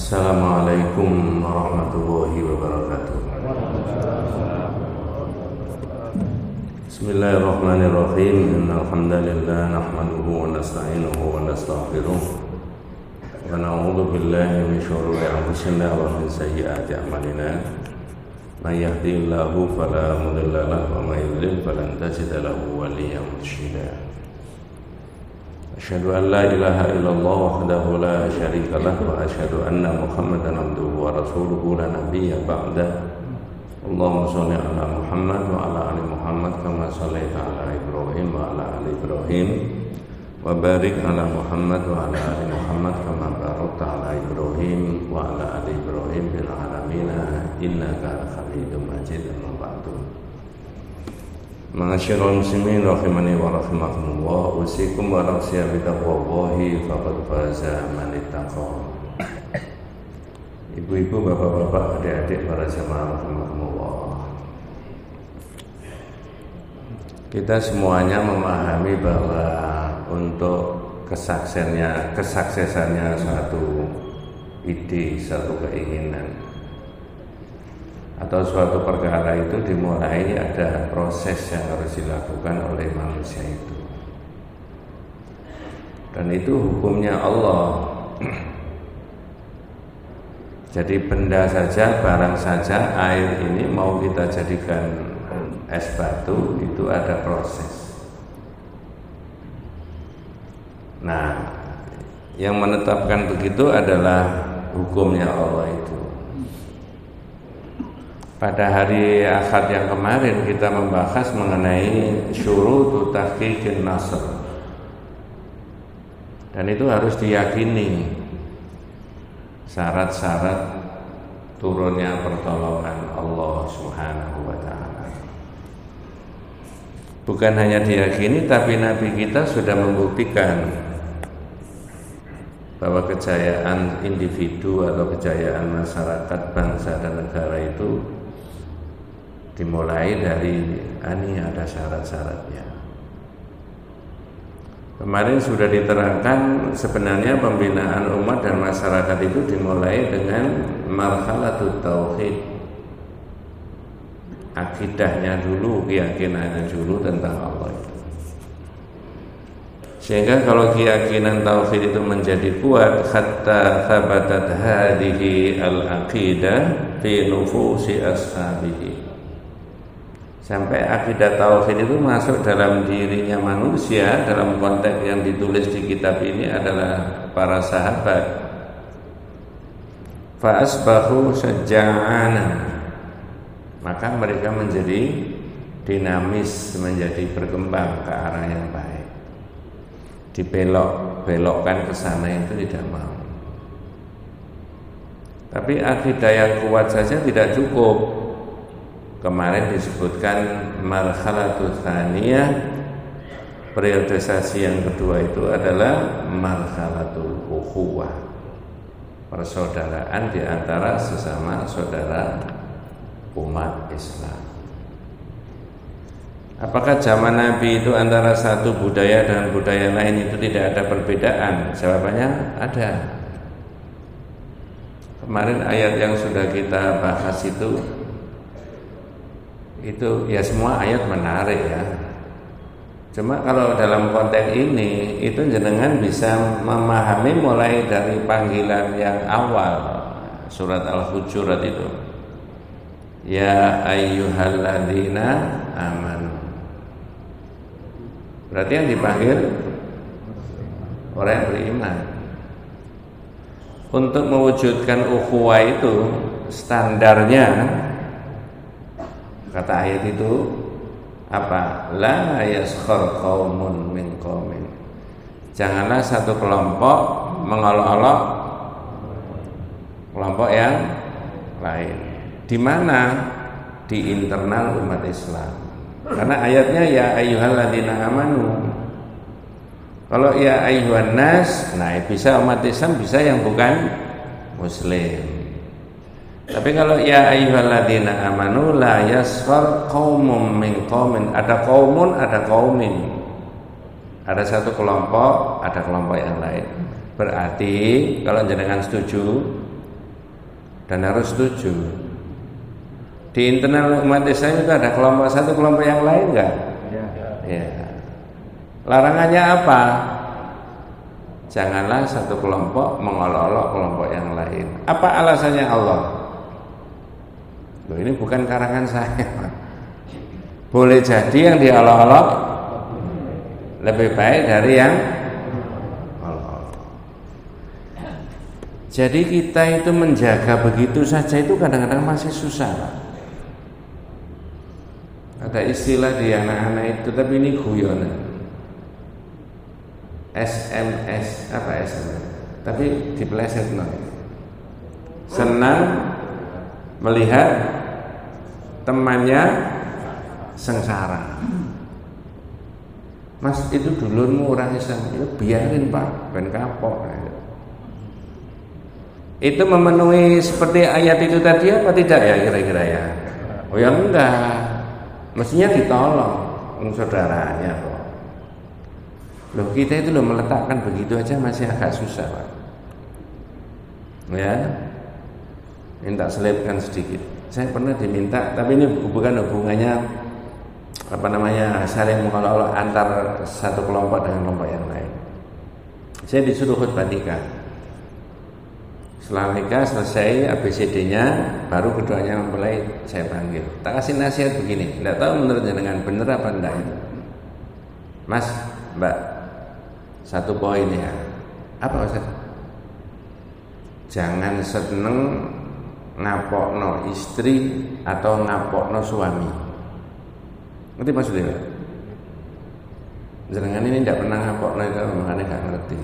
Assalamualaikum warahmatullahi wabarakatuh. Bismillahirrahmanirrahim. Innal hamdalillah nahmaduhu wa nasta'inuhu wa nastaghfiruh wa na'udzu billahi min shururi anfusina wa min sayyiati a'malina. May yahdihillahu fala mudilla lahu wa may yudlil falan tajida lahu waliyyan mursyida. Asyhadu an la ilaha illallah wahdahu la syarika lah wa asyhadu anna Muhammadan abduhu wa rasuluhu la nabiyya ba'da. Allahumma shalli ala Muhammad wa ala ali Muhammad kama shallaita ala Ibrahim wa ala ali Ibrahim wa barik ala Muhammad wa ala ali Muhammad kama barakta ala Ibrahim wa ala ali Ibrahim fil alamin innaka Hamidum Majid. Amma ba'du. Ma'asyiral muslimin rahimani wa rahimakumullah, usikum wa nafsiya bi taqwallahi faqad faza man ittaqa. Ibu-ibu, bapak-bapak, adik-adik, para jemaah rahimakumullah. Kita semuanya memahami bahwa untuk kesuksesannya suatu ide, suatu keinginan atau suatu perkara itu dimulai ada proses yang harus dilakukan oleh manusia itu. Dan itu hukumnya Allah. Jadi benda saja, barang saja, air ini mau kita jadikan es batu itu ada proses. Nah, yang menetapkan begitu adalah hukumnya Allah itu. Pada hari Ahad yang kemarin kita membahas mengenai syurutu tahqiqin nasr. Dan itu harus diyakini syarat-syarat turunnya pertolongan Allah Subhanahu wa taala. Bukan hanya diyakini, tapi Nabi kita sudah membuktikan bahwa kejayaan individu atau kejayaan masyarakat, bangsa dan negara itu dimulai dari ini ada syarat-syaratnya. Kemarin sudah diterangkan sebenarnya pembinaan umat dan masyarakat itu dimulai dengan marhalatut tauhid. Akidahnya dulu, keyakinannya dulu tentang Allah itu. Sehingga kalau keyakinan tauhid itu menjadi kuat, hatta thabatat hadhihi al-aqidah fi nufusi ashabihi. Sampai akidah tauhid itu masuk dalam dirinya manusia. Dalam konteks yang ditulis di kitab ini adalah para sahabat. Fa asbahu syaja'ana, maka mereka menjadi dinamis, menjadi berkembang ke arah yang baik. Dibelok-belokkan ke sana itu tidak mau. Tapi akidah yang kuat saja tidak cukup. Kemarin disebutkan marhalatul tsaniyah, periodisasi yang kedua itu adalah marhalatul ukhuwah, persaudaraan di antara sesama saudara umat Islam. Apakah zaman Nabi itu antara satu budaya dengan budaya lain itu tidak ada perbedaan? Jawabannya ada. Kemarin ayat yang sudah kita bahas itu ya semua ayat menarik ya. Cuma kalau dalam konteks ini itu jenengan bisa memahami mulai dari panggilan yang awal surat Al-Hujurat itu. Ya ayyuhalladzina amanu. Berarti yang dipanggil orang yang beriman. Untuk mewujudkan ukhuwah itu standarnya, kata ayat itu apa? La yaskhar qaumun min qaumin. Janganlah satu kelompok mengolok-olok kelompok yang lain. Di mana? Di internal umat Islam. Karena ayatnya ya ayyuhalladzina amanu. Kalau ya ayyuhan nas, nah bisa umat Islam, bisa yang bukan muslim. Tapi kalau ya ayyuhalladzina amanu la yasfar qaumum min qaumin, ada qaumun, ada qaumin. Ada satu kelompok, ada kelompok yang lain. Berarti kalau jenengan setuju dan harus setuju. Di internal umat Islam itu ada kelompok satu, kelompok yang lain enggak? Ya. Larangannya apa? Janganlah satu kelompok mengolok-olok kelompok yang lain. Apa alasannya Allah? Loh, ini bukan karangan saya. Boleh jadi yang diolok-olok lebih baik dari yang olok-olok. Jadi kita itu menjaga begitu saja itu kadang-kadang masih susah, Pak. Ada istilah di anak-anak itu, tapi ini guyonan. SMS apa SMS? Tapi dipeleset no. Senang melihat temannya sengsara. Mas, itu dulurmu orang Islam, ya biarin Pak, ben kapok. Itu memenuhi seperti ayat itu tadi apa tidak ya kira-kira ya? Oh ya enggak, mestinya ditolong saudaranya kok. Loh, kita itu meletakkan begitu aja masih agak susah Pak. Ya, minta selipkan sedikit. Saya pernah diminta, tapi ini bukan hubungannya saling mengolok-olok antar satu kelompok dengan kelompok yang lain. Saya disuruh khutbah nikah. Setelah nikah selesai ABCD-nya, baru keduanya mempelai saya panggil. Tak kasih nasihat begini, tidak tahu menurut jenengan benar apa enggak itu. Mas, Mbak, satu poin ya. Apa Ustaz? Jangan seneng ngapokno istri atau ngapokno suami. Ngerti maksudnya? Jenengan ini tidak pernah ngapokno itu, makanya nggak ngerti.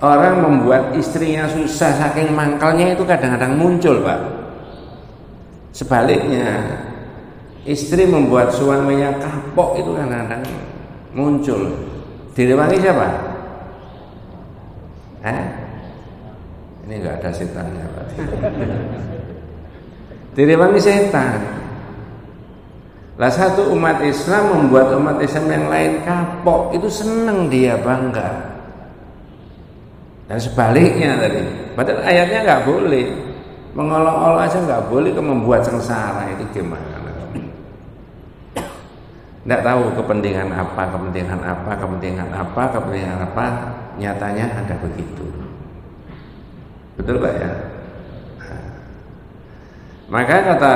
Orang membuat istrinya susah saking mangkalnya itu kadang-kadang muncul Pak. Sebaliknya, istri membuat suaminya kapok itu kadang-kadang muncul. Direwangi siapa? Ini nggak ada setannya Pak. Direwangi setan. Lah satu umat Islam membuat umat Islam yang lain kapok, itu seneng dia, bangga. Dan sebaliknya tadi, padahal ayatnya nggak boleh, mengolok-olok aja nggak boleh, ke membuat sengsara itu gimana? Nggak tahu kepentingan apa, nyatanya ada begitu. Betul Pak ya? Maka kata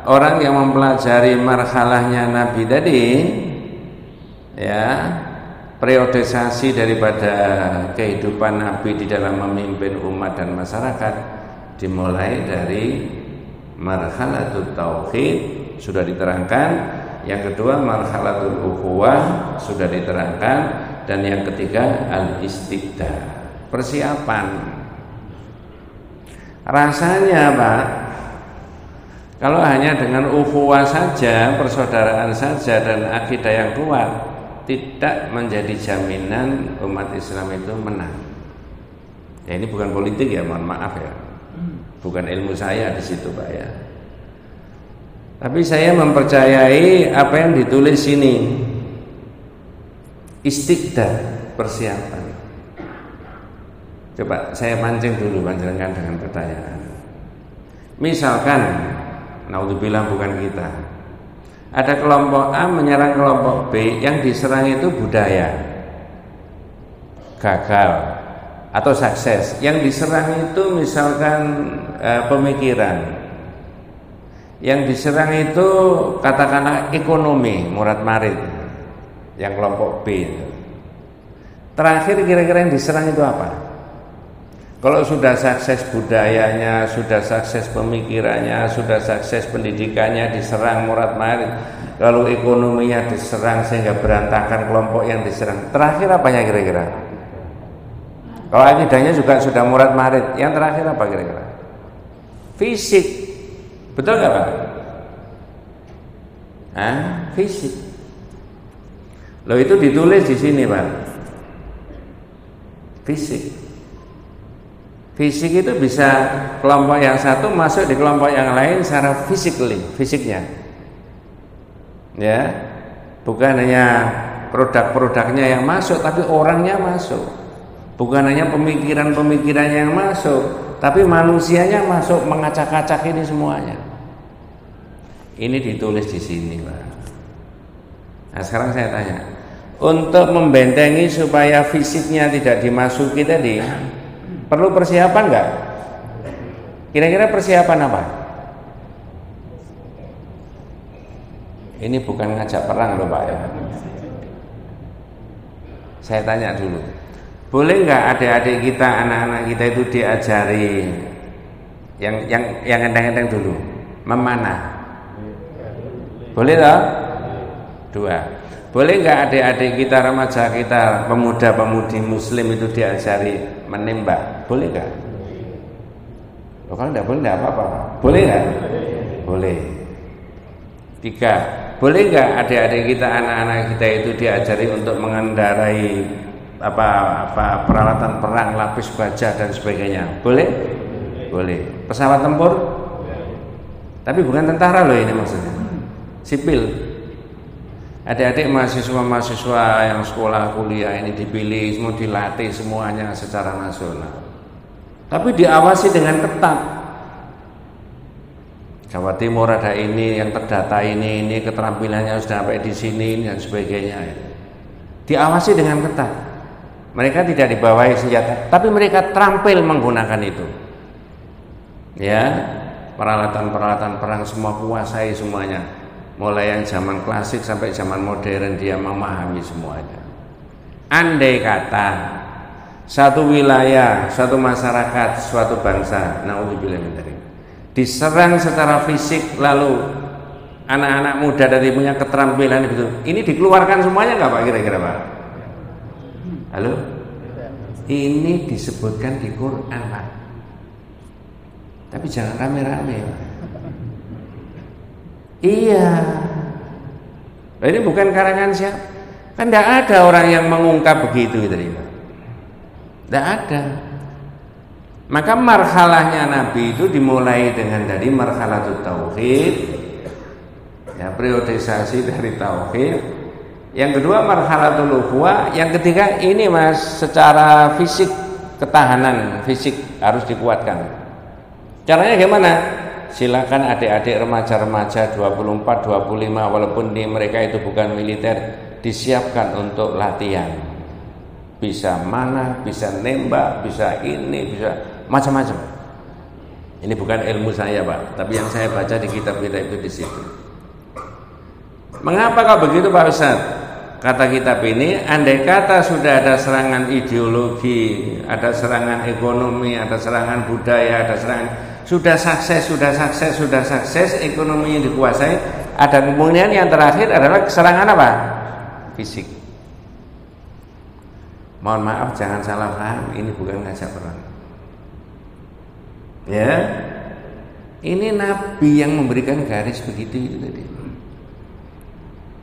orang yang mempelajari marhalahnya Nabi tadi, ya, periodisasi daripada kehidupan Nabi di dalam memimpin umat dan masyarakat dimulai dari marhalatul tauhid sudah diterangkan, yang kedua marhalatul ukhuwah sudah diterangkan, dan yang ketiga al-istiqdah, persiapan. Rasanya Pak, kalau hanya dengan ukhuwah saja, persaudaraan saja dan akidah yang kuat, tidak menjadi jaminan umat Islam itu menang. Ya ini bukan politik ya, mohon maaf ya. Bukan ilmu saya di situ Pak ya. Tapi saya mempercayai apa yang ditulis sini. Istiqdah, persiapan. Coba saya mancing dulu panjenengan dengan pertanyaan. Misalkan, naudzubillah bukan kita, ada kelompok A menyerang kelompok B, yang diserang itu budaya, gagal atau sukses. Yang diserang itu misalkan pemikiran. Yang diserang itu katakanlah ekonomi, murad marid, yang kelompok B itu. Terakhir kira-kira yang diserang itu apa? Kalau sudah sukses budayanya, sudah sukses pemikirannya, sudah sukses pendidikannya, diserang murad marid, lalu ekonominya diserang sehingga berantakan kelompok yang diserang, terakhir apanya kira-kira? Kalau akidahnya juga sudah murad marid, yang terakhir apa kira-kira? Fisik, betul nggak Pak? Fisik. Loh itu ditulis di sini Pak. Fisik. Fisik itu bisa kelompok yang satu masuk di kelompok yang lain secara fisiknya. Ya. Bukan hanya produk-produknya yang masuk, tapi orangnya masuk. Bukan hanya pemikiran-pemikiran yang masuk, tapi manusianya masuk mengacak-acak ini semuanya. Ini ditulis di sini, Pak. Nah, sekarang saya tanya, untuk membentengi supaya fisiknya tidak dimasuki tadi, perlu persiapan nggak? Kira-kira persiapan apa? Ini bukan ngajak perang loh Pak ya. Saya tanya dulu, boleh nggak adik-adik kita, anak-anak kita itu diajari yang enteng-enteng dulu, memanah? Boleh toh? Dua. Boleh nggak adik-adik kita, remaja kita, pemuda-pemudi muslim itu diajari menembak? Boleh nggak? Loh, kalau nggak boleh nggak apa-apa. Boleh nggak? Boleh. Tiga. Boleh nggak adik-adik kita, anak-anak kita itu diajari untuk mengendarai peralatan perang, lapis baja dan sebagainya? Boleh? Boleh. Pesawat tempur? Tapi bukan tentara loh ini maksudnya. Sipil. Adik-adik mahasiswa-mahasiswa yang sekolah kuliah ini dipilih, semua dilatih semuanya secara nasional. Tapi diawasi dengan ketat. Jawa Timur ada ini, yang terdata ini keterampilannya sudah sampai di sini dan sebagainya. Diawasi dengan ketat. Mereka tidak dibawahi senjata, tapi mereka terampil menggunakan itu. Ya, peralatan-peralatan perang semua kuasai semuanya. Mulai yang zaman klasik sampai zaman modern dia memahami semuanya. Andai kata satu wilayah, suatu masyarakat, suatu bangsa, naudzubillah min dzalik, diserang secara fisik, lalu anak-anak muda dari punya keterampilan itu, ini dikeluarkan semuanya nggak Pak kira-kira Pak? Halo? Ini disebutkan di Quran Pak. Tapi jangan rame-rame Pak. Iya. Nah, ini bukan karangan siapa? Kan tidak ada orang yang mengungkap begitu gitu Pak. Tidak ada. Maka marhalahnya Nabi itu dimulai dengan dari marhalatut tauhid, ya, periodisasi dari tauhid. Yang kedua marhalatul ukhuwah, yang ketiga ini Mas, secara fisik, ketahanan fisik harus dikuatkan. Caranya gimana? Silakan adik-adik remaja-remaja 24, 25 walaupun di mereka itu bukan militer, disiapkan untuk latihan. Bisa mana, bisa nembak, bisa ini, bisa macam-macam. Ini bukan ilmu saya Pak, tapi yang saya baca di kitab-kitab itu di situ. Mengapa kok begitu Pak Ustaz? Kata kitab ini, andai kata sudah ada serangan ideologi, ada serangan ekonomi, ada serangan budaya, ada serangan, sudah sukses, ekonominya dikuasai, ada kemungkinan yang terakhir adalah serangan apa? Fisik. Mohon maaf jangan salah paham, ini bukan ngajak perang. Ya, ini Nabi yang memberikan garis begitu itu tadi.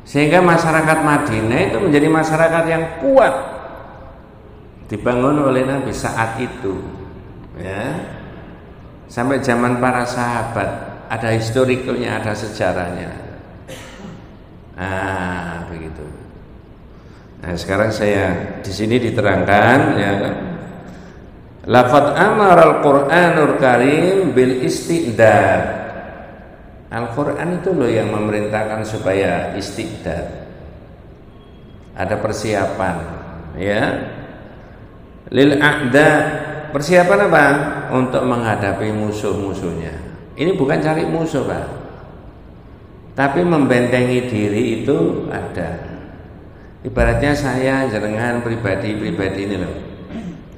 Sehingga masyarakat Madinah itu menjadi masyarakat yang kuat, dibangun oleh Nabi saat itu. Ya, sampai zaman para sahabat ada historicalnya, ada sejarahnya. Nah, begitu. Nah, sekarang saya di sini diterangkan ya. Laqad amara al-Qur'anul Karim bil istidad. Al-Qur'an itu loh yang memerintahkan supaya istidad. Ada persiapan, ya. Lil a'da, persiapan apa? Untuk menghadapi musuh-musuhnya. Ini bukan cari musuh, Pak. Tapi membentengi diri itu ada. Ibaratnya saya jenengan pribadi ini loh.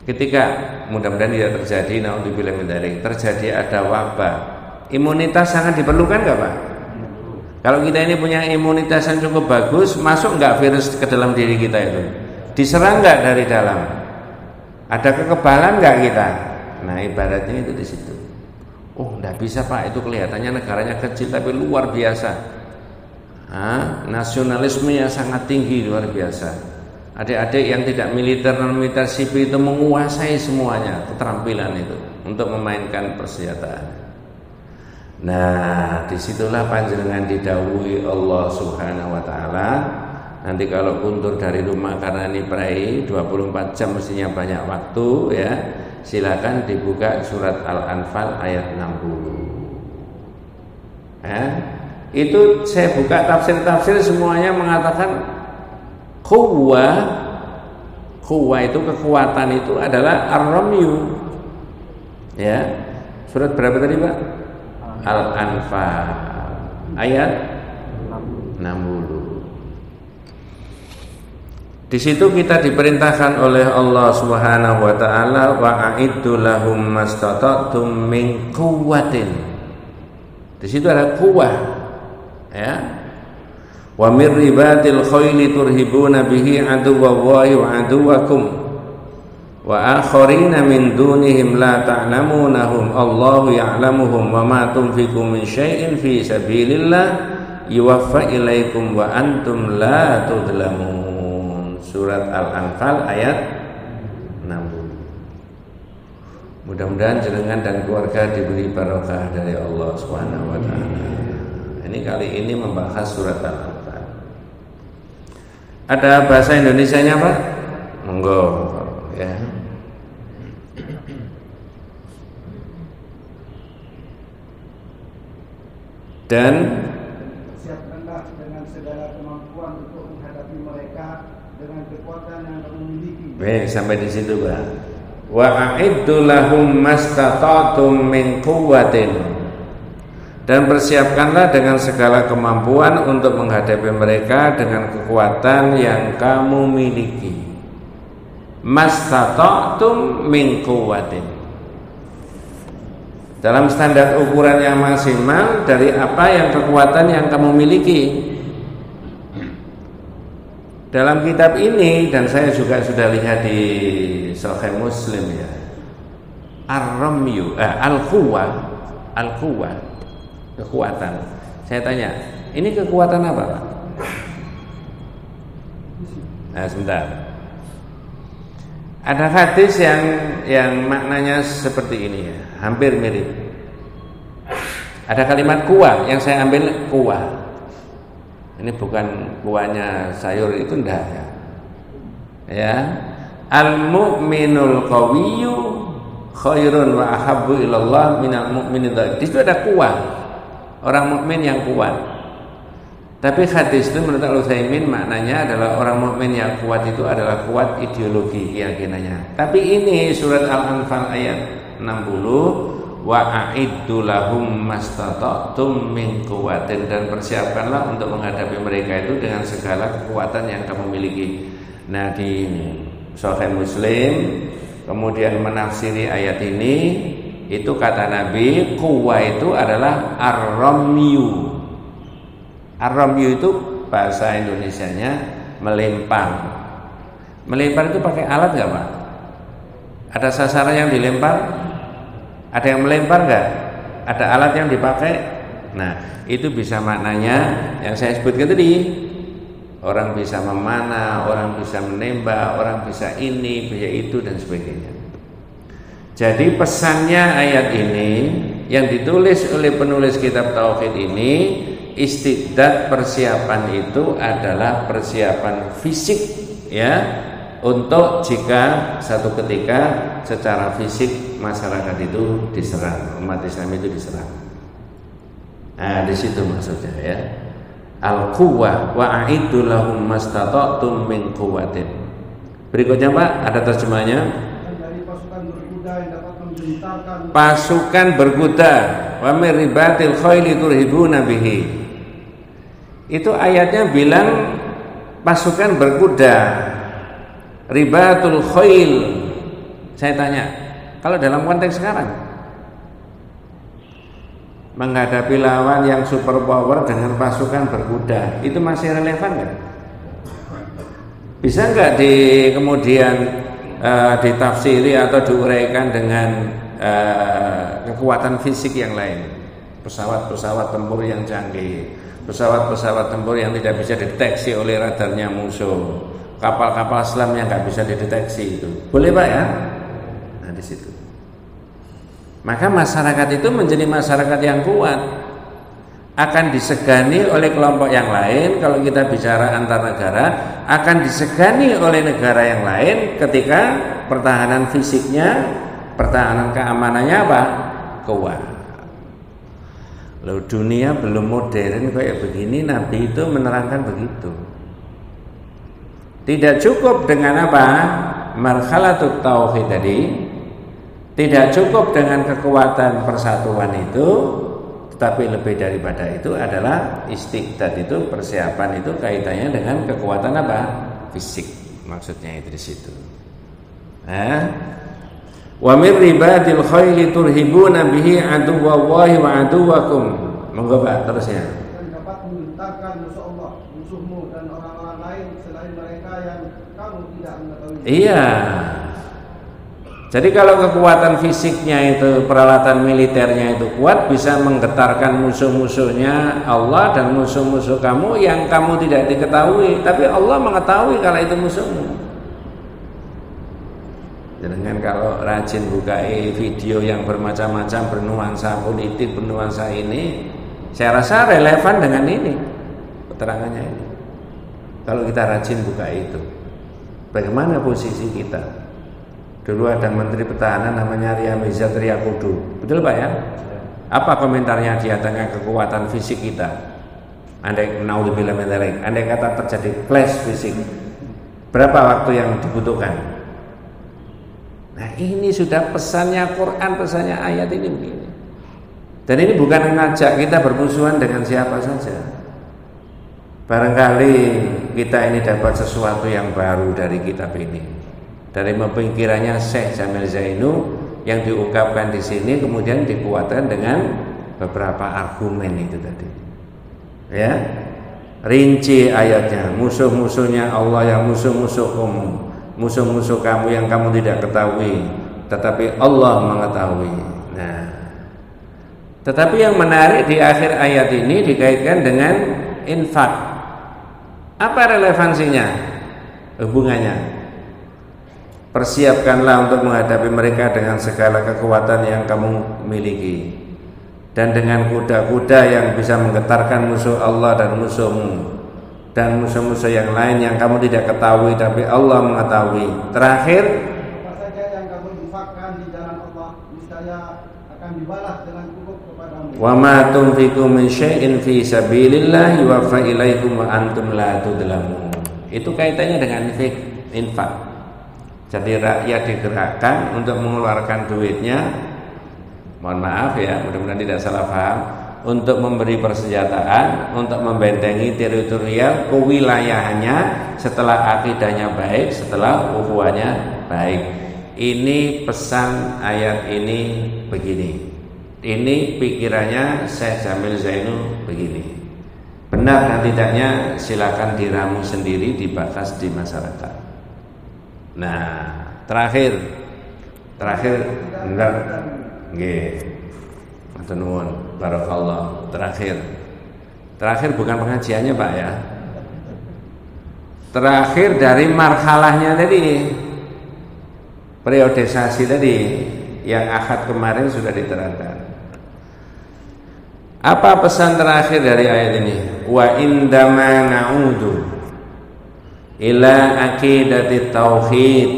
Ketika mudah-mudahan tidak terjadi, naudzubillah min dzalik, terjadi ada wabah, imunitas sangat diperlukan nggak Pak? Kalau kita ini punya imunitas yang cukup bagus, masuk nggak virus ke dalam diri kita itu? Diserang nggak dari dalam? Ada kekebalan nggak kita? Nah ibaratnya itu di situ. Oh nggak bisa Pak, itu kelihatannya negaranya kecil tapi luar biasa. Nasionalismenya sangat tinggi, luar biasa. Adik-adik yang tidak militer dan militer sipil itu menguasai semuanya keterampilan itu untuk memainkan persenjataan. Nah, disitulah panjenengan didhawuhi Allah Subhanahu wa taala, Nanti kalau kuntur dari rumah karena ini prai 24 jam mestinya banyak waktu ya. Silakan dibuka surat Al-Anfal ayat 60. Ya. Itu saya buka tafsir-tafsir semuanya mengatakan quwwah itu kekuatan itu adalah ar-ramyu. Ya. Surat berapa tadi, Pak? Al-Anfal ayat 60. Di situ kita diperintahkan oleh Allah Subhanahu wa taala wa a'iddu lahum mastata'tum min quwwatin. Di situ ada quwwah. Ya. Wa mir ribatil khayli turhibuna bihi aduwwallahi wa aduwwakum wa akharina min dunihim la ta'lamunahum Allahu ya'lamuhum wa ma tunfiqu min syai'in fi sabilillah yuwaffa ilaikum wa antum la tudlamun. Surat Al-Anfal ayat 60. Mudah-mudahan jenengan dan keluarga diberi barokah dari Allah Subhanahu wa taala. Ini kali ini membahas surat Al-Anfal. Ada bahasa Indonesianya, Pak? Monggo, ya. Dan siapkanlah dengan segala kemampuan untuk menghadapi mereka dengan kekuatan yang kamu miliki. Baik, sampai di situ, Pak. Wa a'iddu lahum mastata'tum min quwwatin. Dan persiapkanlah dengan segala kemampuan untuk menghadapi mereka dengan kekuatan yang kamu miliki. Mastata'tum min quwwatin. Dalam standar ukuran yang maksimal dari apa yang kekuatan yang kamu miliki. Dalam kitab ini, dan saya juga sudah lihat di Sahih Muslim ya, ar-ramyu, al-quwwah, kekuatan. Saya tanya, ini kekuatan apa, Pak? Nah, sebentar. Ada hadis yang maknanya seperti ini ya, hampir mirip. Ada kalimat kuah yang saya ambil kuah. Ini bukan kuahnya sayur itu enggak ya. Ya. Al-mu'minul qawiyyu khairun wa ahabbu ilallah minal mu'minid dhaif. Di situ ada kuah. Orang mukmin yang kuat. Tapi hadis itu menurut Al-Utsaimin maknanya adalah orang mukmin yang kuat itu adalah kuat ideologi keyakinannya. Tapi ini surat Al-Anfal ayat 60, wa a'iddu lahum mastata'tum min quwwatin, dan persiapkanlah untuk menghadapi mereka itu dengan segala kekuatan yang kamu miliki. Nah, di Sahih Muslim kemudian menafsiri ayat ini, itu kata Nabi, quwwah itu adalah ar-ramyu. Ar-ramyu itu bahasa Indonesianya melempar. Melempar itu pakai alat enggak, Pak? Ada sasaran yang dilempar? Ada yang melempar enggak? Ada alat yang dipakai? Nah, itu bisa maknanya yang saya sebutkan tadi. Orang bisa memanah, orang bisa menembak, orang bisa ini, bisa itu, dan sebagainya. Jadi pesannya ayat ini yang ditulis oleh penulis kitab Tauhid ini, istiqdad persiapan itu adalah persiapan fisik ya, untuk jika satu ketika secara fisik masyarakat itu diserang, umat Islam itu diserang. Nah, di situ maksudnya ya. Al-quwwah wa a'iddu lahum mastata'tum min quwwatin. Berikutnya, Pak, ada terjemahnya. Dari pasukan berkuda yang dapat menggentarkan. Pasukan berkuda, wa mir ribatil khayli turhibuna bihi. Itu ayatnya bilang pasukan berkuda, ribatul khayl. Saya tanya, kalau dalam konteks sekarang menghadapi lawan yang super power dengan pasukan berkuda, itu masih relevan nggak? Bisa nggak kemudian ditafsiri atau diuraikan dengan kekuatan fisik yang lain? Pesawat-pesawat tempur yang canggih, pesawat-pesawat tempur yang tidak bisa dideteksi oleh radarnya musuh, kapal-kapal selam yang nggak bisa dideteksi, itu boleh, Pak ya? Nah, di situ maka masyarakat itu menjadi masyarakat yang kuat. akan disegani oleh kelompok yang lain. Kalau kita bicara antar negara, akan disegani oleh negara yang lain ketika pertahanan fisiknya, pertahanan keamanannya apa? Kuat. Lalu dunia belum modern kayak begini, Nabi itu menerangkan begitu. Tidak cukup dengan apa? Marhalatut tauhid tadi. Tidak cukup dengan kekuatan persatuan itu, tetapi lebih daripada itu adalah istiqdad, itu persiapan, itu kaitannya dengan kekuatan apa? Fisik. Maksudnya itu di situ. Wa mir ribatil khayli turhibuna bihi aduwallahi wa aduwakum. Monggo Pak, terusnya. Dan dapat menggentarkan musuh Allah, musuhmu dan orang-orang lain selain mereka yang kamu tidak mengetahui. Iya. Jadi kalau kekuatan fisiknya itu, peralatan militernya itu kuat, bisa menggetarkan musuh-musuhnya Allah dan musuh-musuh kamu yang kamu tidak diketahui, tapi Allah mengetahui kalau itu musuhmu. Jangan kalau rajin buka video yang bermacam-macam, bernuansa politik, bernuansa ini, saya rasa relevan dengan ini keterangannya ini. Kalau kita rajin buka itu, bagaimana posisi kita? Dulu ada Menteri Pertahanan namanya Ria Miza Triakudu, betul Pak ya? Apa komentarnya dia tentang kekuatan fisik kita? Andai naudzubillah min dzalik, andai kata terjadi clash fisik, berapa waktu yang dibutuhkan? Nah ini sudah pesannya Quran, pesannya ayat ini begini. Dan ini bukan mengajak kita bermusuhan dengan siapa saja. Barangkali kita ini dapat sesuatu yang baru dari kitab ini, dari pemikirannya Syekh Jamil Zainu yang diungkapkan di sini, kemudian dikuatkan dengan beberapa argumen itu tadi. Ya, rinci ayatnya, musuh-musuhnya Allah yang musuh-musuh kamu, musuh-musuh kamu yang kamu tidak ketahui, tetapi Allah mengetahui. Nah, tetapi yang menarik di akhir ayat ini dikaitkan dengan infak. Apa relevansinya? Hubungannya? Persiapkanlah untuk menghadapi mereka dengan segala kekuatan yang kamu miliki, dan dengan kuda-kuda yang bisa menggetarkan musuh Allah dan musuhmu, dan musuh-musuh yang lain yang kamu tidak ketahui tapi Allah mengetahui. Terakhir, apa saja yang kamu infakkan di jalan Allah, niscaya akan dibalas dengan cukup kepadamu. wa ma tunfiqu min syai'in fi sabilillah yuwaffa ilaikum wa antum la tudlamun. Itu kaitannya dengan infak. Jadi rakyat digerakkan untuk mengeluarkan duitnya, mohon maaf ya, mudah-mudahan tidak salah paham, untuk memberi persenjataan, untuk membentengi teritorial kewilayahannya setelah akidahnya baik, setelah ukhuwahnya baik. Ini pesan ayat ini begini. Ini pikirannya Syekh Jamil Zainu begini. Benar dan tidaknya silakan diramu sendiri, dibahas di masyarakat. Nah, terakhir benar nggih. Matur nuwun, barakallah. Terakhir bukan pengajiannya, Pak ya. Terakhir dari marhalahnya tadi, periodisasi tadi yang akad kemarin sudah diterangkan. Apa pesan terakhir dari ayat ini? Wa indama na'udu ila aqidati tauhid.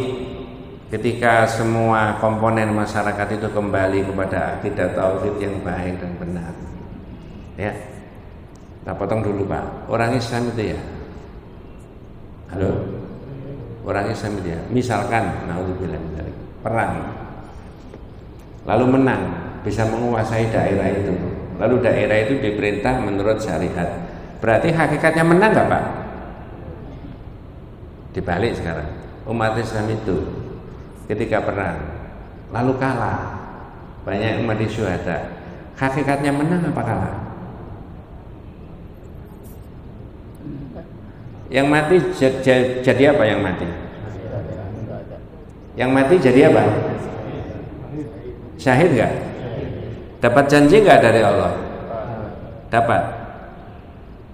Ketika semua komponen masyarakat itu kembali kepada akidah tauhid yang baik dan benar. Ya. Kita potong dulu, Pak. Orang Islam itu ya. Halo. Orang Islam itu ya. Misalkan naudzubillah min dzalik, perang. Lalu menang, bisa menguasai daerah itu. Lalu daerah itu diperintah menurut syariat. Berarti hakikatnya menang enggak, Pak? Dibalik sekarang, umat Islam itu ketika perang lalu kalah, banyak umat syuhada, hakikatnya menang apa kalah? Yang mati jadi apa yang mati? Yang mati jadi apa? Syahid enggak? Dapat janji enggak dari Allah? Dapat.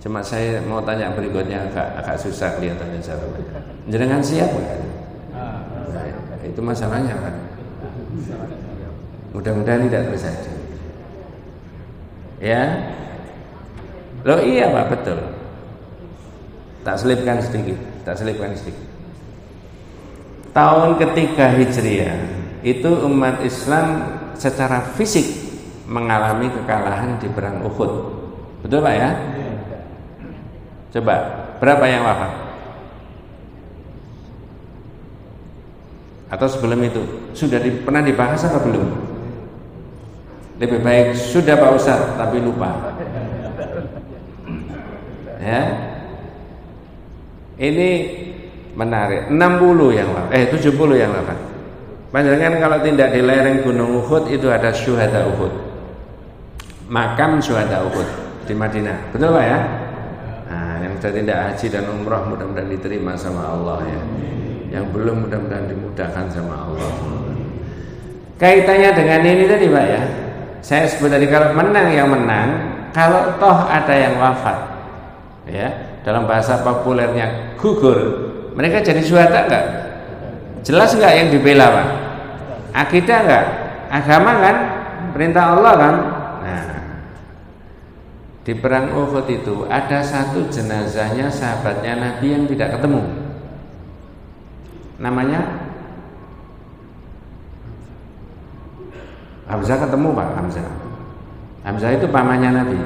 Cuma saya mau tanya berikutnya agak susah kelihatannya jawabnya. Jenengan siap enggak? Itu masalahnya kan. Mudah-mudahan tidak terjadi. Ya. Loh iya Pak, betul. Tak selipkan sedikit. Tahun ketiga Hijriah itu umat Islam secara fisik mengalami kekalahan di perang Uhud. Betul Pak ya? Coba, berapa yang wafat? Atau sebelum itu sudah pernah dibahas apa belum? Lebih baik sudah Pak Ustaz tapi lupa. Ya. Ini menarik. 70 yang wafat. Panjenengan kalau tidak di lereng Gunung Uhud itu ada syuhada Uhud. Makam syuhada Uhud di Madinah. Betul Pak ya? Nah, yang sudah tidak haji dan umrah mudah-mudahan diterima sama Allah ya. Yang belum mudah-mudahan dimudahkan sama Allah. Kaitannya dengan ini tadi Pak ya. Saya sebut tadi kalau menang yang menang, kalau toh ada yang wafat. Ya, dalam bahasa populernya gugur, mereka jadi syuhada enggak? Jelas enggak yang dibela Pak? Akidah enggak? Agama kan? Perintah Allah kan? Nah, di perang Uhud itu ada satu jenazahnya sahabatnya Nabi yang tidak ketemu. Namanya Hamzah, ketemu Pak Hamzah. Hamzah itu pamannya Nabi.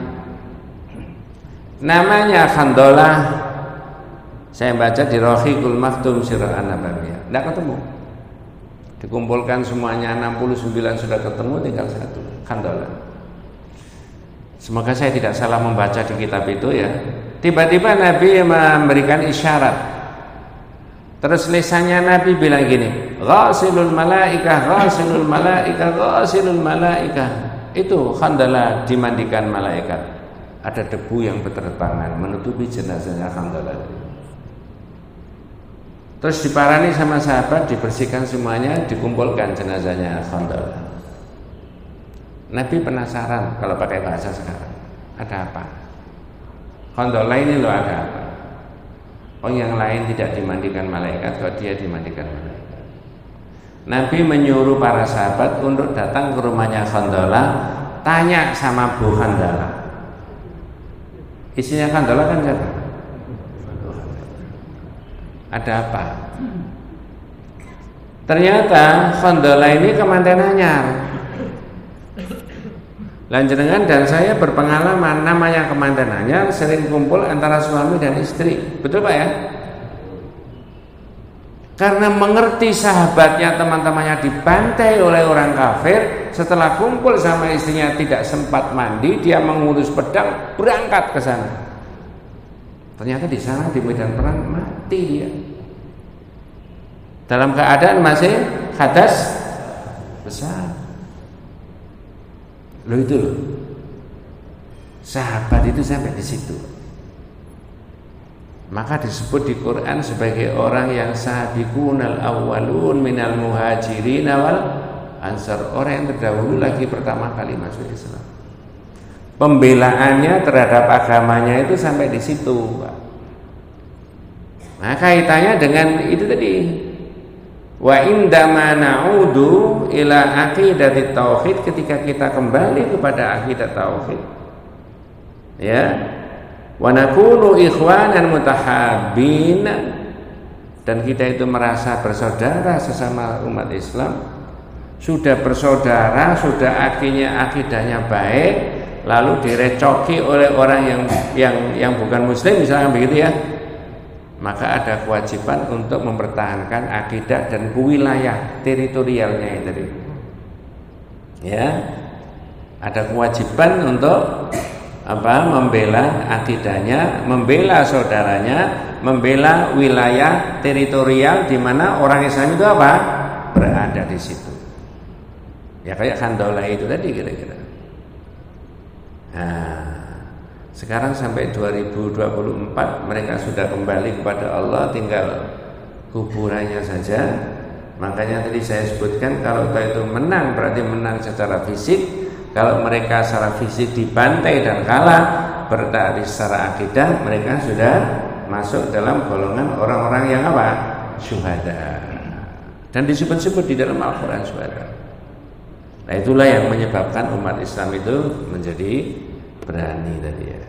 Namanya Khandolah. Saya baca di Rahiqul Maktum Sirah An-Nabawiyah. Tidak ketemu. Dikumpulkan semuanya 69 sudah ketemu, tinggal satu, Khandolah. Semoga saya tidak salah membaca di kitab itu ya. Tiba-tiba Nabi memberikan isyarat. Terus lisannya Nabi bilang gini, ghasilul malaikah, ghasilul malaikah, ghasilul malaikah. Itu Khandolah dimandikan malaikat. Ada debu yang berterbangan menutupi jenazahnya Khandolah. Terus diparani sama sahabat, dibersihkan semuanya, dikumpulkan jenazahnya Khandolah. Nabi penasaran kalau pakai bahasa sekarang, ada apa? Khandolah ini loh ada apa? Oh yang lain tidak dimandikan malaikat, kok dia dimandikan malaikat. Nabi menyuruh para sahabat untuk datang ke rumahnya Khandolah, tanya sama Bu Khandolah. Isinya Khandolah kan siapa? Ada apa? Ternyata Khandolah ini kemanten anyar. Lanjenengan dan saya berpengalaman, namanya kemanten anyar sering kumpul antara suami dan istri. Betul Pak ya? Karena mengerti sahabatnya, teman-temannya dibantai oleh orang kafir, setelah kumpul sama istrinya tidak sempat mandi, dia mengurus pedang, berangkat ke sana. Ternyata di sana di medan perang mati dia. Dalam keadaan masih hadas besar. Loh itu loh. Sahabat itu sampai di situ. Maka disebut di Quran sebagai orang yang sabiqunal awwalun minal muhajirin wal ansar, orang yang terdahulu lagi pertama kali masuk Islam. Pembelaannya terhadap agamanya itu sampai di situ, Pak. Nah, kaitannya dengan itu tadi. Wa indama na'udu ila aqidatit tauhid, ketika kita kembali kepada akidah tauhid. Ya. Wa nakunu ikhwanan mutahabbin, dan kita itu merasa bersaudara sesama umat Islam, sudah bersaudara, sudah akidahnya baik, lalu direcoki oleh orang yang bukan muslim misalnya begitu ya, maka ada kewajiban untuk mempertahankan akidah dan wilayah teritorialnya itu. Ya. Ada kewajiban untuk membela akidahnya, membela saudaranya, membela wilayah teritorial di mana orang Islam itu berada di situ. Ya kayak Khandolah itu tadi kira-kira. Nah, sekarang sampai 2024 mereka sudah kembali kepada Allah, tinggal kuburannya saja. Makanya tadi saya sebutkan kalau itu menang berarti menang secara fisik. Kalau mereka secara fisik dibantai dan kalah, berarti secara akidah mereka sudah masuk dalam golongan orang-orang yang syuhada. Dan disebut-sebut di dalam Al-Quran syuhada. Nah itulah yang menyebabkan umat Islam itu menjadi berani tadi ya.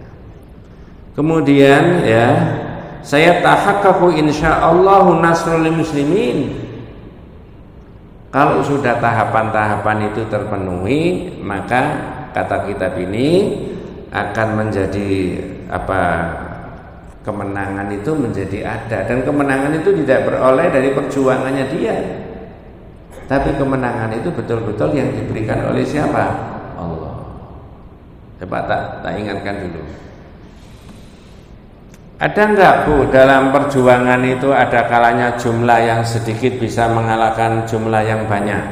Kemudian ya, saya tahaqqaqu insyaallah nasrul muslimin. Kalau sudah tahapan-tahapan itu terpenuhi, maka kata kitab ini akan menjadi kemenangan itu menjadi ada, dan kemenangan itu tidak beroleh dari perjuangannya dia, tapi kemenangan itu betul-betul yang diberikan oleh siapa? Allah. Coba tak ingatkan dulu. Ada enggak Bu dalam perjuangan itu ada kalanya jumlah yang sedikit bisa mengalahkan jumlah yang banyak?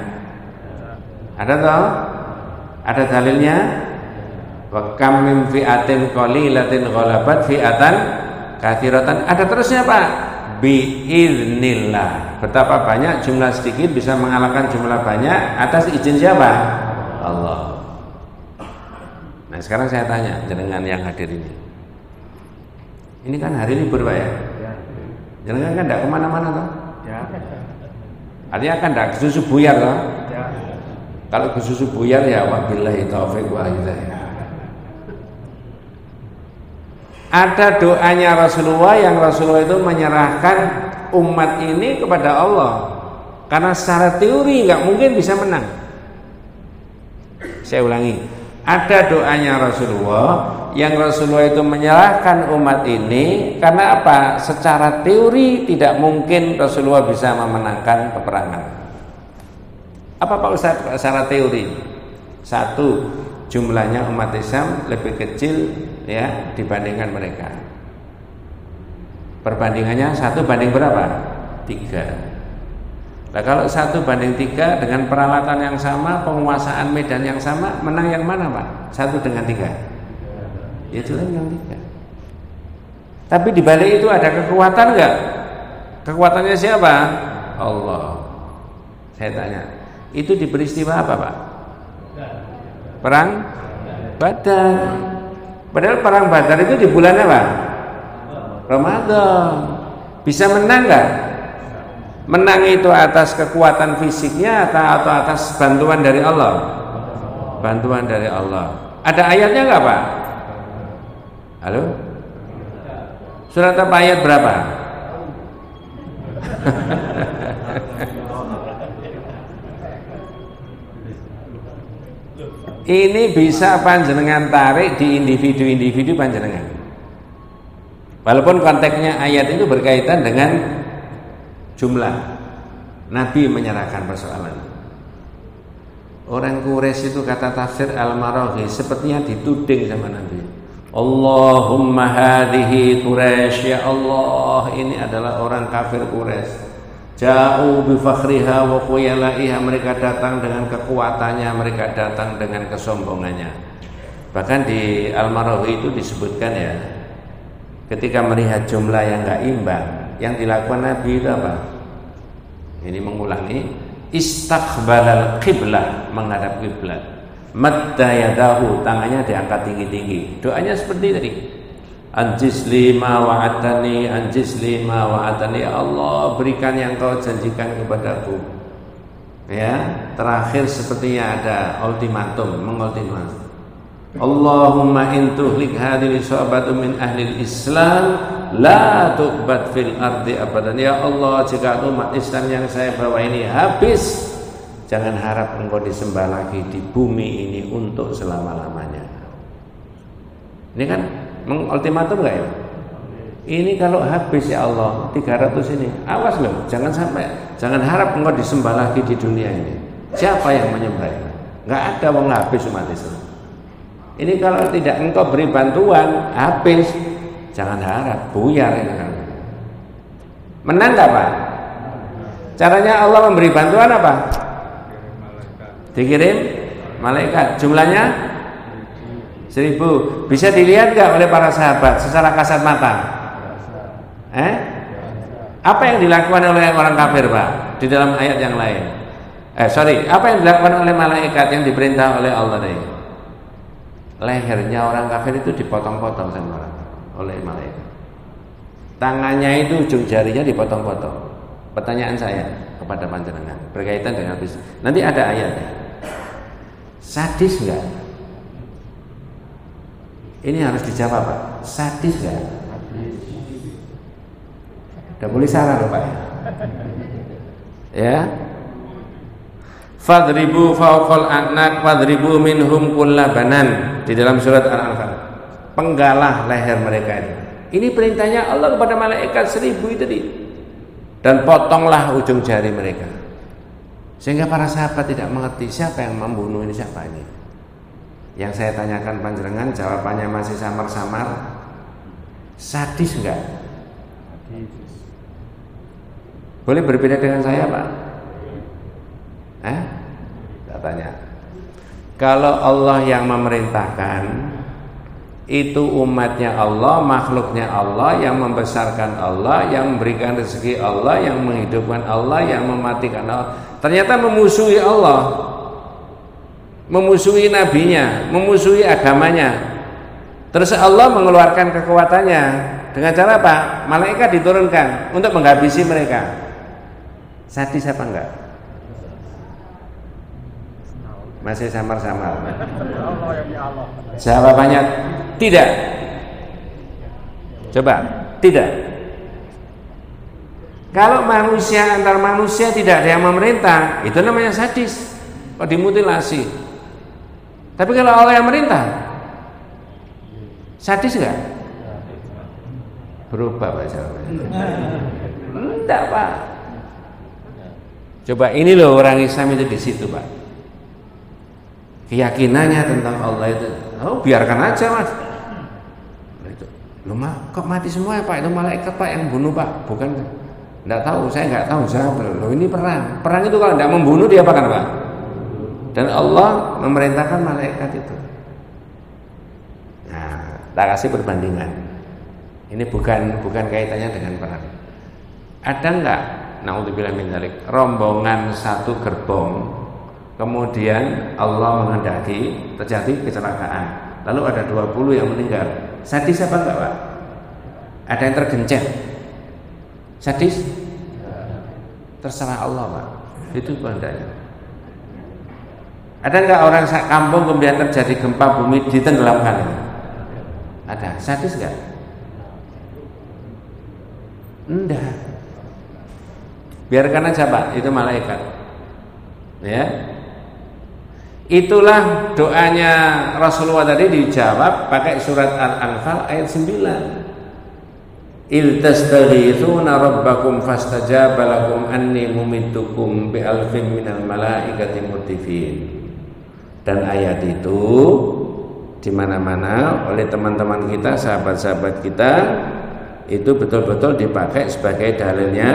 Ada toh? Ada dalilnya? Wa kam min fi'atin qalilatin ghalabat fi'atan katsiratan. Ada terusnya Pak. Biiznillah. Betapa banyak jumlah sedikit bisa mengalahkan jumlah banyak atas izin siapa? Allah. Nah, sekarang saya tanya jenengan yang hadir ini. Ini kan hari libur Pak ya? Jenengan kan tidak kemana-mana toh? Ya. Artinya kan tidak kesusu buyar toh? Ya. Kalau kesusu buyar ya wabillahi taufiq wa hidayah. Ada doanya Rasulullah yang Rasulullah itu menyerahkan umat ini kepada Allah, karena secara teori nggak mungkin bisa menang. Saya ulangi, ada doanya Rasulullah yang Rasulullah itu menyerahkan umat ini karena apa? Secara teori tidak mungkin Rasulullah bisa memenangkan peperangan. Apa Pak Ustaz secara teori? Satu, jumlahnya umat Islam lebih kecil ya dibandingkan mereka. Perbandingannya 1 banding berapa? 3. Nah, kalau 1 banding 3 dengan peralatan yang sama, penguasaan medan yang sama, menang yang mana Pak? 1 dengan 3. Ya jelas yang 3. Tapi di balik itu ada kekuatan enggak? Kekuatannya siapa? Allah. Saya tanya, itu di peristiwa apa Pak? Perang Badar. Padahal perang Badar itu di bulan apa? Ramadan. Bisa menang enggak? Menang itu atas kekuatan fisiknya atau atas bantuan dari Allah? Bantuan dari Allah. Ada ayatnya enggak Pak? Halo? Surat apa ayat berapa? Ini bisa panjenengan tarik di individu-individu panjenengan. Walaupun konteksnya ayat itu berkaitan dengan jumlah. Nabi menyerahkan persoalan. Orang Quraisy itu kata tafsir Al-Maraghi sepertinya dituding sama Nabi. Allahumma hadhihi Quraisy, ya Allah, ini adalah orang kafir Quraisy. Ja'u bi fakhriha wa khuyalaiha, mereka datang dengan kekuatannya, mereka datang dengan kesombongannya. Bahkan di Al-Maraghi itu disebutkan ya, ketika melihat jumlah yang enggak imbang, yang dilakukan Nabi itu apa? Ini mengulangi, istaqbalal qiblah, menghadap kiblat. Madda yadahu, tangannya diangkat tinggi-tinggi. Doanya seperti tadi. Anjis lima wa'atani, anjis lima wa'atani, ya Allah berikan yang kau janjikan kepadaku. Ya, terakhir sepertinya ada ultimatum, mengultimatum. Allahumma in tuhlik hadhihi sahabatu min ahli Islam la tu'bad fil ardi abadan. Ya Allah, jika umat Islam yang saya bawa ini habis, jangan harap engkau disembah lagi di bumi ini untuk selama-lamanya. Ini kan mengultimatum enggak ya? Ini kalau habis ya Allah 300 ini, awas loh, jangan sampai, jangan harap engkau disembah lagi di dunia ini. Siapa yang menyembah? Enggak ada wong habis umat Islam. Ini kalau tidak engkau beri bantuan, habis. Jangan harap, buyar ini kan. Menang enggak Pak? Caranya Allah memberi bantuan apa? Dikirim malaikat. Jumlahnya 1000. Bisa dilihat enggak oleh para sahabat secara kasat mata? Apa yang dilakukan oleh orang kafir Pak di dalam ayat yang lain? Apa yang dilakukan oleh malaikat yang diperintah oleh Allah tadi? Lehernya orang kafir itu dipotong-potong sama oleh malaikat. Tangannya itu ujung jarinya dipotong-potong. Pertanyaan saya kepada panjenengan berkaitan dengan bisnis. Nanti ada ayatnya. Sadis enggak? Ini harus dijawab, Pak. Sadis gak? Udah boleh salah loh, Pak. Ya. Fadribu fawqal a'naq wadribu minhum kullabanan di dalam surat Al-Anfal. Penggalah leher mereka itu. Ini perintahnya Allah kepada malaikat 1000 itu tadi. Dan potonglah ujung jari mereka. Sehingga para sahabat tidak mengerti siapa yang membunuh ini, siapa ini. Yang saya tanyakan panjenengan jawabannya masih samar-samar. Sadis enggak? Boleh berbeda dengan saya, Pak? Tak tanya. Kalau Allah yang memerintahkan, itu umatnya Allah, makhluknya Allah, yang membesarkan Allah, yang memberikan rezeki Allah, yang menghidupkan Allah, yang mematikan Allah. Ternyata memusuhi Allah, memusuhi nabinya, memusuhi agamanya. Terus Allah mengeluarkan kekuatannya dengan cara apa? Malaikat diturunkan untuk menghabisi mereka. Sadis apa enggak? Masih samar-samar. Jawabannya tidak. Coba, tidak. Kalau manusia antar manusia tidak ada yang memerintah, itu namanya sadis. Kok dimutilasi? Tapi kalau Allah yang merintah, sadis enggak? Berubah Pak jawabannya. Enggak, Pak. Coba ini loh orang Islam itu di situ, Pak. Keyakinannya tentang Allah itu, biarkan aja, Mas. Itu, kok mati semua ya, Pak? Itu malaikat, Pak, yang bunuh, Pak. Bukan? Enggak tahu, saya enggak tahu siapa. Loh, ini perang. Perang itu kalau enggak membunuh dia apa kan, Pak? Dan Allah memerintahkan malaikat itu. Nah, tak kasih perbandingan. Ini bukan kaitannya dengan perang. Ada enggak? Naudzubillah min dzalik, rombongan satu gerbong, kemudian Allah menghendaki terjadi kecelakaan, lalu ada 20 yang meninggal. Sadis apa enggak, Pak? Ada yang tergencet. Sadis? Terserah Allah, Pak. Itu kehendaknya. Ada enggak orang kampung kemudian terjadi gempa bumi ditenggelamkan? Ada. Sadis enggak? Enggak. Biarkan aja, Pak, itu malaikat. Ya. Itulah doanya Rasulullah tadi dijawab pakai surat Al-Anfal ayat 9. Il tastaghitsuna rabbakum fastajaba lakum anni mumitukum bi alfin minal malaikati murdifin. Dan ayat itu di mana-mana oleh teman-teman kita, sahabat-sahabat kita, itu betul-betul dipakai sebagai dalilnya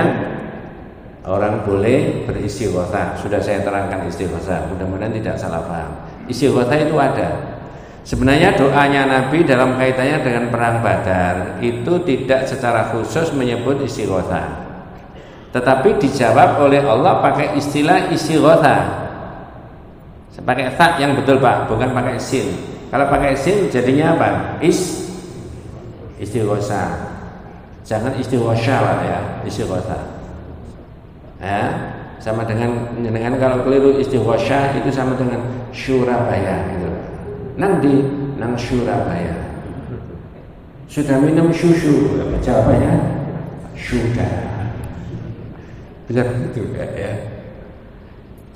orang boleh beristighotsah. Sudah saya terangkan istighotsah, mudah-mudahan tidak salah paham. Istighotsah itu ada. Sebenarnya doanya Nabi dalam kaitannya dengan perang Badar itu tidak secara khusus menyebut istighotsah, tetapi dijawab oleh Allah pakai istilah istighotsah. Pakai ta yang betul, Pak, bukan pakai sin. Kalau pakai sin jadinya apa? Istighotsah. Jangan istighotsah lah ya, istighotsah. Ya, sama dengan kalau keliru istighotsah itu sama dengan Surabaya gitu. Nang Surabaya. Sudah minum susu? Jawabannya sudah. Benar itu ya.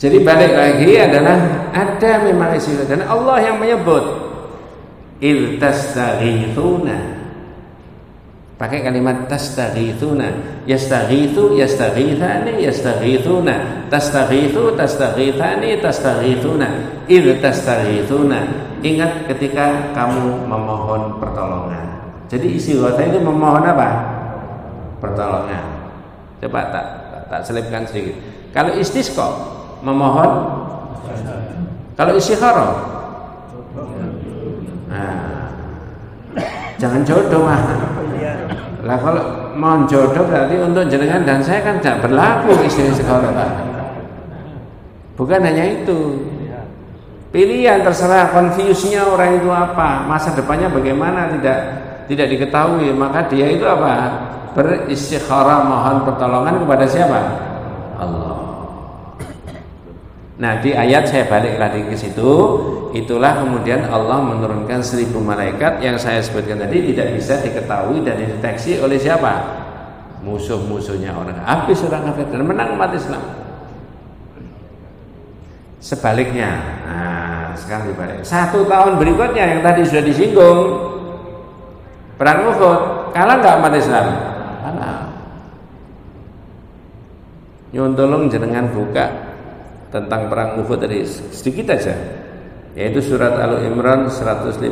Jadi balik lagi adalah ada memang istilah dan Allah yang menyebut il tastaghithuna. Pakai kalimat tastaghithuna, yastaghithu, yastaghithani, yastaghithuna, tastaghithu, tastaghithani, tastaghithuna, idh tastaghithuna. Ingat ketika kamu memohon pertolongan. Jadi istighotsah itu memohon apa? Pertolongan. Coba tak selipkan sedikit. Kalau istisqa memohon, kalau istikharah, nah, jangan jodoh mah. Lah kalau mohon jodoh berarti untuk jenengan dan saya kan tidak berlaku istikharah, Pak. Bukan hanya itu. Pilihan terserah confuse-nya orang itu apa, masa depannya bagaimana tidak diketahui, maka dia itu apa? Beristikharah mohon pertolongan kepada siapa? Allah. Nah, di ayat saya balik lagi ke situ, itulah kemudian Allah menurunkan 1000 malaikat yang saya sebutkan tadi tidak bisa diketahui dan dideteksi oleh siapa? Musuh-musuhnya orang. Habis orang kafir dan menang umat Islam. Sebaliknya, nah sekarang dibalik. 1 tahun berikutnya yang tadi sudah disinggung, perang Uhud, kalah nggak umat Islam? Kalah. Nyuntulung jenengan buka tentang perang Uhud tadi sedikit aja, yaitu surat Al-Imran 152.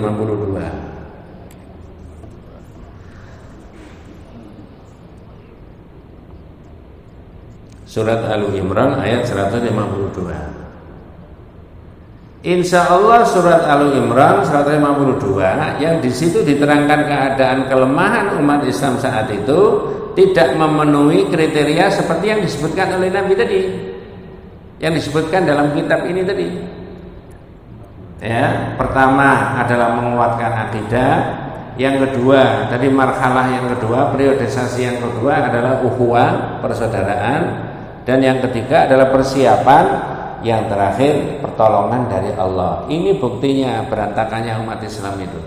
Surat Al-Imran ayat 152. Insya Allah surat Al-Imran 152 yang di situ diterangkan keadaan kelemahan umat Islam saat itu tidak memenuhi kriteria seperti yang disebutkan oleh Nabi tadi, yang disebutkan dalam kitab ini tadi. Ya, pertama adalah menguatkan akidah, yang kedua tadi marhalah yang kedua, periodisasi yang kedua adalah ukhuwah, persaudaraan, dan yang ketiga adalah persiapan, yang terakhir pertolongan dari Allah. Ini buktinya berantakannya umat Islam itu.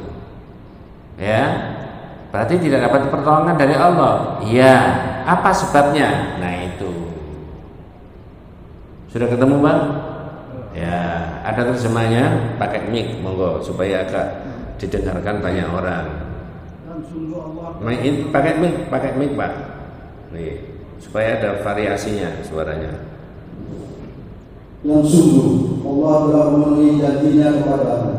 Ya, berarti tidak dapat pertolongan dari Allah. Iya, apa sebabnya? Nah itu. Sudah ketemu Bang? Ya, ada terjemahnya pakai mic, monggo supaya agak didengarkan banyak orang. Pakai mic Pak. Nih, supaya ada variasinya suaranya. Yang sungguh Allah telah memenuhi janjinya kepadamu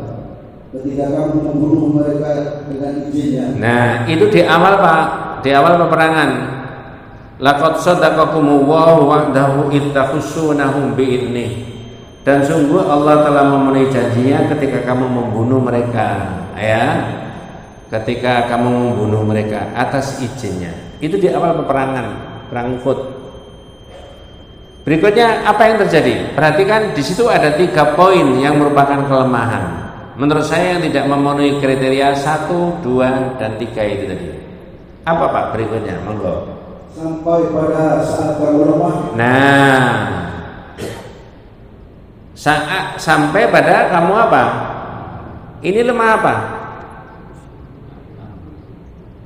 ketika kamu membunuh mereka dengan izinnya. Nah, itu di awal Pak, di awal peperangan. Laqad sadaqakumullahu wa'dahu ittakhussunahum bi'idnih. Dan sungguh Allah telah memenuhi janjinya ketika kamu membunuh mereka, ya. Ketika kamu membunuh mereka atas izinnya. Itu di awal peperangan, perang Uhud. Berikutnya apa yang terjadi? Perhatikan di situ ada 3 poin yang merupakan kelemahan. Menurut saya yang tidak memenuhi kriteria 1, 2, dan 3 itu tadi. Apa Pak berikutnya? Monggo. Sampai pada saat kamu lemah. Nah, sampai pada kamu apa? Ini lemah apa?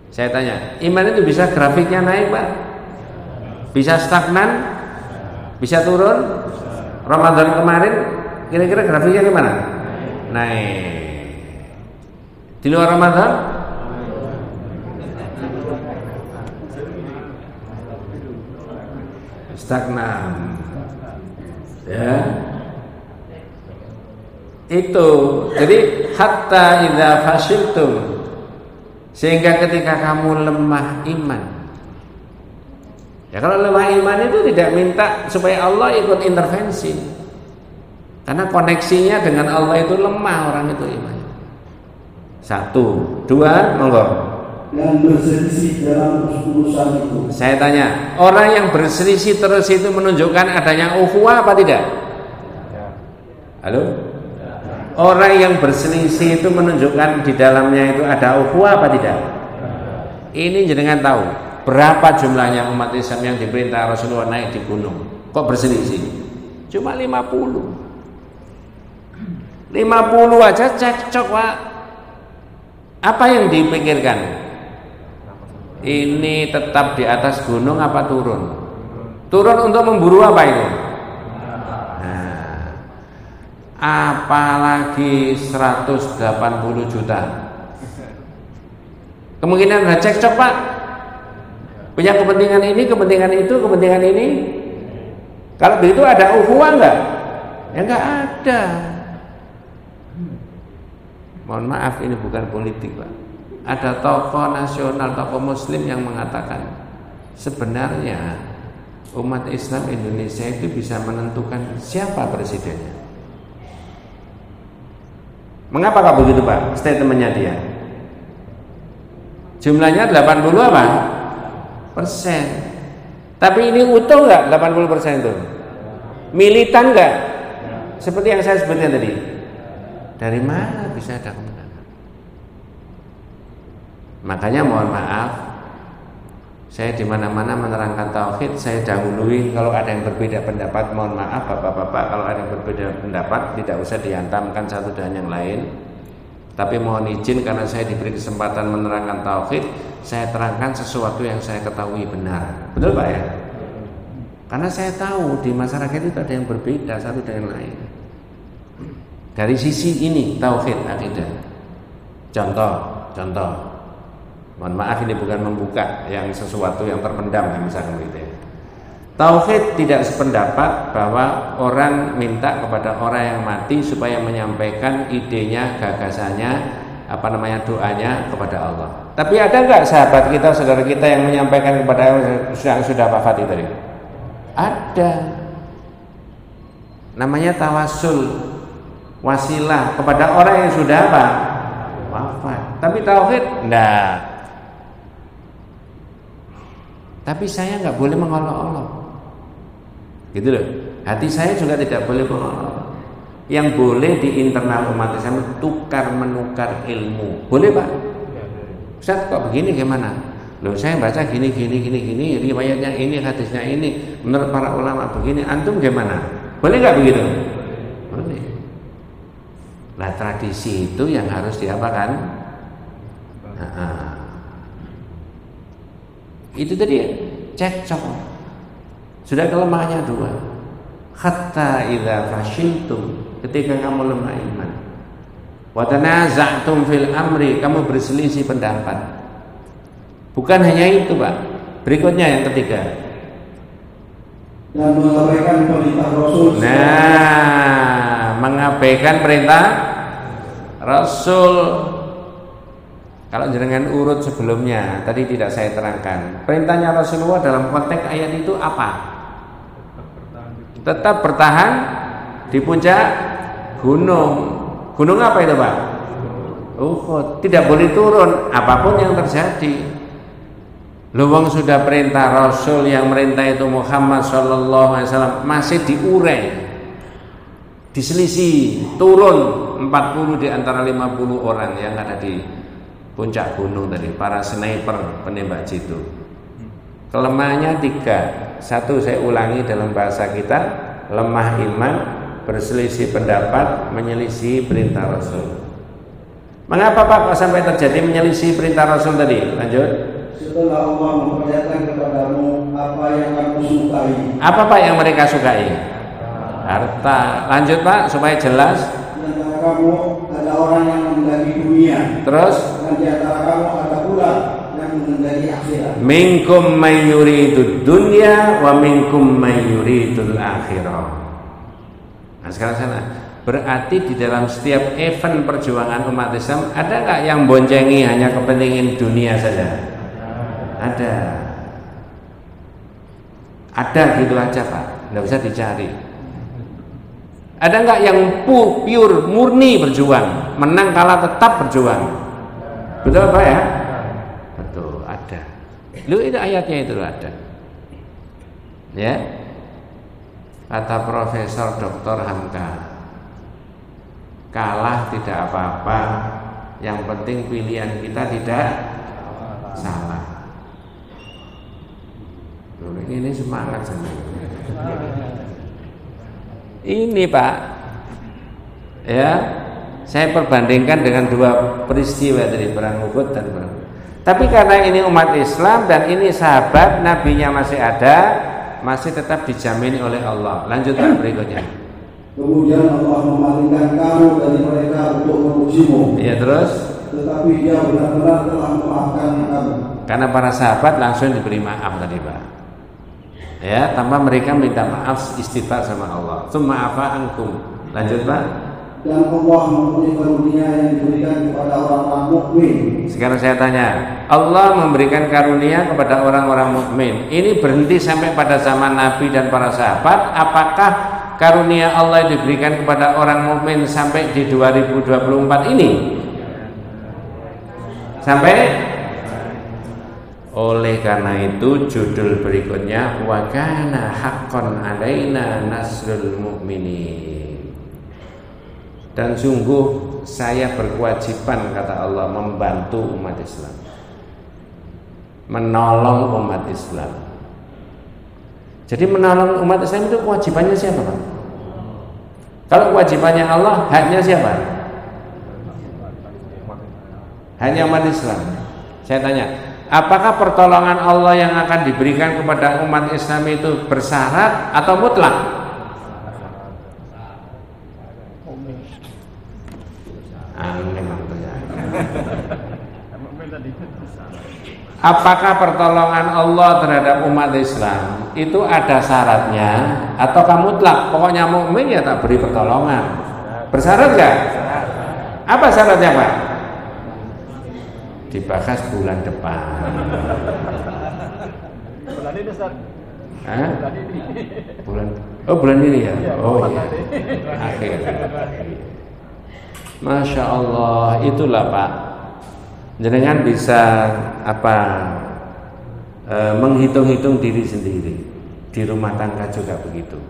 Saya tanya, iman itu bisa grafiknya naik Pak? Bisa stagnan? Bisa turun? Ramadan kemarin kira-kira grafiknya gimana? Naik. Di luar Ramadan? Stagnan. Ya. Itu. Jadi hatta idza fasyiltum, sehingga ketika kamu lemah iman. Ya kalau lemah iman itu tidak minta supaya Allah ikut intervensi, karena koneksinya dengan Allah itu lemah orang itu imannya. 1, 2, monggo. Yang berselisih dalam urusan itu. Saya tanya, orang yang berselisih terus itu menunjukkan adanya ukhuwah apa tidak? Halo? Orang yang berselisih itu menunjukkan di dalamnya itu ada ukhuwah apa tidak? Ini jenengan tahu berapa jumlahnya umat Islam yang diperintah Rasulullah naik di gunung? Kok berselisih? Cuma 50. 50 aja cekcok Pak. Apa yang dipikirkan? Ini tetap di atas gunung apa turun? Turun untuk memburu apa itu? Nah, apalagi 180 juta. Kemungkinan ada cekcok Pak. Punya kepentingan ini, kepentingan itu, kepentingan ini. Kalau begitu ada ukhuwah enggak? Ya enggak ada. Mohon maaf, ini bukan politik Pak. Ada tokoh nasional, tokoh muslim yang mengatakan sebenarnya umat Islam Indonesia itu bisa menentukan siapa presidennya. Mengapa begitu Pak? Statementnya dia. Jumlahnya 80 apa? Persen. Tapi ini utuh nggak 80% itu? Militan nggak? Seperti yang saya sebutkan tadi. Dari mana bisa ada kemenangan? Makanya mohon maaf, Saya di mana-mana menerangkan tauhid, saya dahului. Kalau ada yang berbeda pendapat, mohon maaf Bapak-bapak, kalau ada yang berbeda pendapat tidak usah dihantamkan satu dengan yang lain. Tapi mohon izin karena saya diberi kesempatan menerangkan tauhid, saya terangkan sesuatu yang saya ketahui benar. Betul Pak ya? Karena saya tahu di masyarakat itu ada yang berbeda satu dengan yang lain. Dari sisi ini tauhid akidah. Contoh. Mohon maaf ini bukan membuka yang sesuatu yang terpendam misalkan gitu ya. Tauhid tidak sependapat bahwa orang minta kepada orang yang mati supaya menyampaikan idenya, gagasannya, doanya kepada Allah. Tapi ada enggak sahabat kita, saudara kita yang menyampaikan kepada yang sudah wafat itu tadi? Ada. Namanya tawassul, wasilah kepada orang yang sudah wafat. Tapi tauhid enggak. Tapi saya nggak boleh mengolok-olok, gitu loh. Hati saya juga tidak boleh mengolok-olok. Yang boleh di internal umat Islam tukar menukar ilmu, boleh Pak? Ustaz kok begini gimana? Loh saya baca gini, riwayatnya ini, hadisnya ini, menurut para ulama begini, antum gimana? Boleh nggak begitu? Boleh. Nah tradisi itu yang harus diapakan? Itu tadi cekcok. Sudah kelemahannya dua. Hatta idza fashiltum, ketika kamu lemah iman. Wa tanaza'tum fil amri, kamu berselisih pendapat. Bukan hanya itu, Pak. Berikutnya yang ketiga. Dan mengabaikan perintah Rasul. Nah, mengabaikan perintah Rasul. Kalau jenengan urut sebelumnya, tadi tidak saya terangkan. Perintahnya Rasulullah dalam konteks ayat itu apa? Tetap bertahan di puncak gunung. Gunung apa itu Pak? Uhud. Tidak boleh turun apapun yang terjadi. Luwung sudah perintah Rasul, yang merintah itu Muhammad sallallahu alaihi wasallam, masih diurai, diselisih, turun 40 di antara 50 orang yang ada di puncak gunung tadi, para sniper penembak jitu. Kelemahannya tiga. Satu, saya ulangi dalam bahasa kita, lemah iman, berselisih pendapat, menyelisih perintah Rasul. Mengapa Pak kok sampai terjadi menyelisih perintah Rasul tadi? Lanjut. Setelah Allah memperlihatkan kepadamu apa yang kamu sukai. Apa Pak yang mereka sukai? Harta. Lanjut Pak supaya jelas. Di antara kamu ada orang yang menghendaki dunia. Terus? Dan di antara kamu ada pula yang menghendaki akhirat. Minkum may yuridud dunya wa minkum may yuridul akhirah. Nah sekarang sana. Berarti di dalam setiap event perjuangan umat Islam ada nggak yang boncengi hanya kepentingan dunia saja? Ada gitu aja Pak, nggak bisa dicari. Ada nggak yang pure murni berjuang, menang kalah tetap berjuang? Betul Pak ya? Betul, ada. Lu itu ayatnya itu ada. Ya, kata Profesor Dr. Hamka, kalah tidak apa-apa, yang penting pilihan kita tidak salah. Ini semangat sebenarnya. Ini Pak, ya, saya perbandingkan dengan dua peristiwa dari perang Uhud dan perang. Tapi karena ini umat Islam dan ini sahabat, nabinya masih ada, masih tetap dijamin oleh Allah. Lanjut Pak berikutnya. Kemudian Allah memalingkan kamu dari mereka untuk memujimu. Iya terus. Tetapi Dia benar-benar telah memaafkan kamu. Karena para sahabat langsung diberi maaf tadi Pak. Ya, tanpa mereka minta maaf, istighfar sama Allah. Tsumma afa ankum. Lanjut Pak. Dan Allah mempunyai karunia yang diberikan kepada orang-orang mukmin. Sekarang saya tanya, Allah memberikan karunia kepada orang-orang mukmin. Ini berhenti sampai pada zaman Nabi dan para sahabat? Apakah karunia Allah diberikan kepada orang mukmin sampai di 2024 ini? Sampai? Oleh karena itu judul berikutnya wa kana haqqan alaina nasrul mu'minin. Dan sungguh saya berkewajiban kata Allah membantu umat Islam. menolong umat Islam. Jadi menolong umat Islam itu kewajibannya siapa, Pak? Kalau kewajibannya Allah, haknya siapa? Haknya umat Islam. Saya tanya, apakah pertolongan Allah yang akan diberikan kepada umat Islam itu bersyarat atau mutlak? Apakah pertolongan Allah terhadap umat Islam itu ada syaratnya ataukah mutlak? Pokoknya mukmin ya tak beri pertolongan. Bersyarat enggak? Apa syaratnya, Pak? Dibahas bulan depan. Bulan ini, Ustaz. Bulan ini ya? Oh iya. Akhir. Masya Allah, itulah Pak. Jenengan bisa menghitung-hitung diri sendiri. Di rumah tangga juga begitu.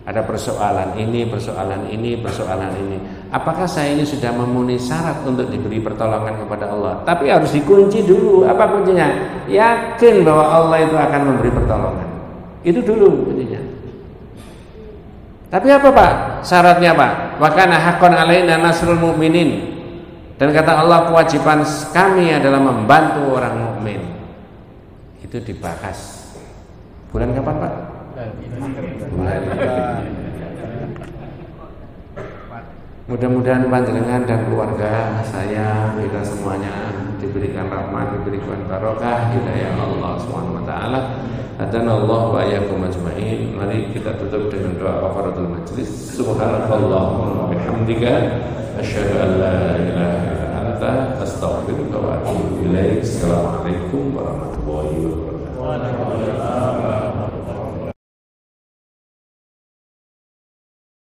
Ada persoalan ini, persoalan ini, persoalan ini. Apakah saya ini sudah memenuhi syarat untuk diberi pertolongan kepada Allah? Tapi harus dikunci dulu. Apa kuncinya? Yakin bahwa Allah itu akan memberi pertolongan. Itu dulu kuncinya. Tapi apa Pak? Syaratnya Pak? Wa kana haqqan alaina nasrul mu'minin. Dan kata Allah, kewajiban kami adalah membantu orang mukmin. Itu dibahas. Bulan kapan Pak? Bulan. Mudah-mudahan panjenengan dan keluarga saya, kita semuanya diberikan rahmat, diberikan barokah, hidayah Allah Subhanahu wa taala. Hadanallahu wa iyyakum ajmain. Mari kita tutup dengan doa kafaratul majlis. Subhanakallahumma wa bihamdika asyhadu an la ilaha illa anta astaghfiruka wa atubu ilaik. Assalamualaikum warahmatullahi wabarakatuh.